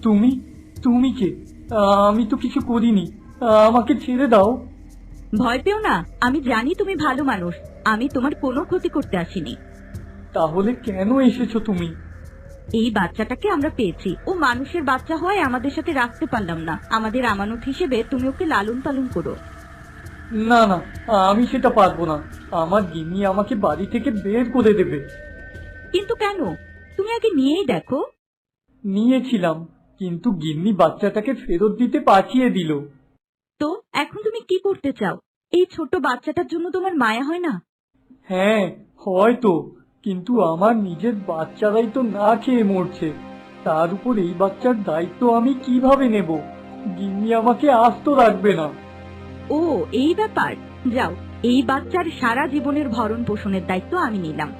তুমি তুমি কে? আমি তো কিছু করিনি, আমাকে ছেড়ে দাও। ভয় পেও না, আমি জানি তুমি ভালো মানুষ। আমি তোমার কোনো ক্ষতি করতে আসিনি। তাহলে কেন এসেছো তুমি? এই বাচ্চাটাকে আমরা পেয়েছি, ও মানুষের বাচ্চা হয় আমাদের সাথে রাখতে পারলাম না। আমাদের আমানত হিসেবে তুমি ওকে লালন পালন করো। না না, আমি সেটা পারবো না। আমার গিন্নি আমাকে বাড়ি থেকে বের করে দেবে। কিন্তু কেন? তুমি আগে নিয়েই দেখো। নিয়েছিলাম, কিন্তু গিন্নি বাচ্চাটাকে ফেরত দিতে পাঠিয়ে দিল। তো এখন তুমি কি করতে চাও? এই ছোট বাচ্চাটার জন্য তোমার মায়া হয় না? হ্যাঁ, হয়তো, কিন্তু আমার নিজের বাচ্চারাই তো না খেয়ে মরছে। তার উপর এই বাচ্চার দায়িত্ব আমি কিভাবে নেব? গিন্নি আমাকে আস্ত রাখবে না। ও, এই ব্যাপার। যাও, এই বাচ্চার সারা জীবনের ভরণ পোষণের দায়িত্ব আমি নিলাম।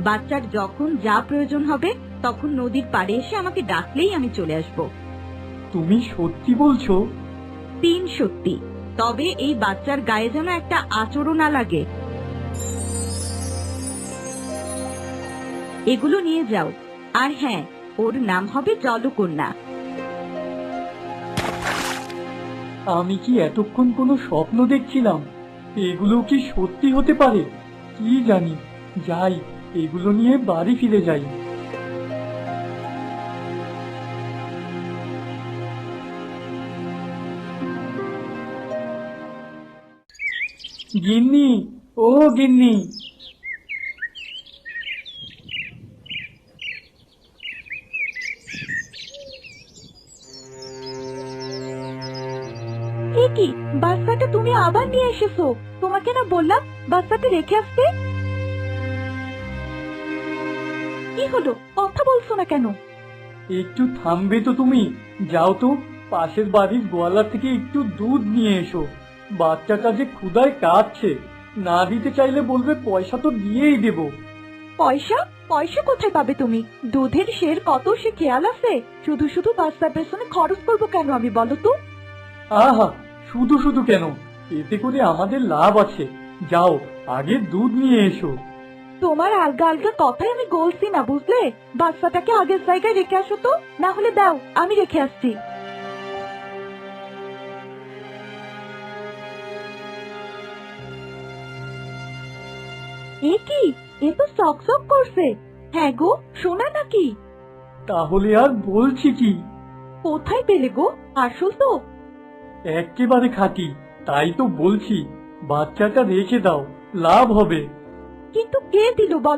বাচ্চার যখন যা প্রয়োজন হবে তখন নদীর পাড়ে এসে আমাকে ডাকলেই আমি চলে আসব। তুমি সত্যি বলছো? তিন সত্যি। তবে এই বাচ্চার গায়ে যেন একটা আঁচড়ও না লাগে। এগুলো নিয়ে যাও। আর হ্যাঁ, ওর নাম হবে জলকন্যা। আমি কি এতক্ষণ কোনো স্বপ্ন দেখছিলাম? এগুলো কি সত্যি হতে পারে? কি জানি। যাই, এগুলো নিয়ে বাড়ি ফিরে যাই। গিন্নি, ও গিন্নি। এ কি, বাচ্চাটা তুমি আবার নিয়ে এসেছো? তোমাকে না বললাম বাচ্চাটা রেখে আসতে? কি হলো, কথা বলছো না কেন? একটু থামবে তো তুমি? যাও তো, পাশের বাড়ির গোয়ালা থেকে একটু দুধ নিয়ে এসো। বাচ্চাটা যে ক্ষুধায় কাঁদছে, না দিতে চাইলে বলবে পয়সা তো দিয়েই দেবো। পয়সা? পয়সা কোথায় পাবে তুমি? দুধের শের কত সে খেয়াল আছে? শুধু শুধু বাচ্চার পেছনে খরচ করবো কেন আমি, বলো তো? আহা, শুধু শুধু কেন? এতে করে আমাদের লাভ আছে। যাও, আগে দুধ নিয়ে এসো। তোমার আলগা আলগা কথাই আমি বলছি না, বুঝলে? বাচ্চাটাকে আগের জায়গায় রেখে আসো তো, না হলে দাও, আমি রেখে আসছি। এ কি, এ তো চকচক করছে। হ্যাঁ গো, সোনা নাকি? তাহলে আর বলছি কি? কোথায় পেলে গো? আসল তো? একেবারে খাঁটি, তাই তো বলছি। বাচ্চাটা রেখে দাও, লাভ হবে। কিন্তু কে দিল বল?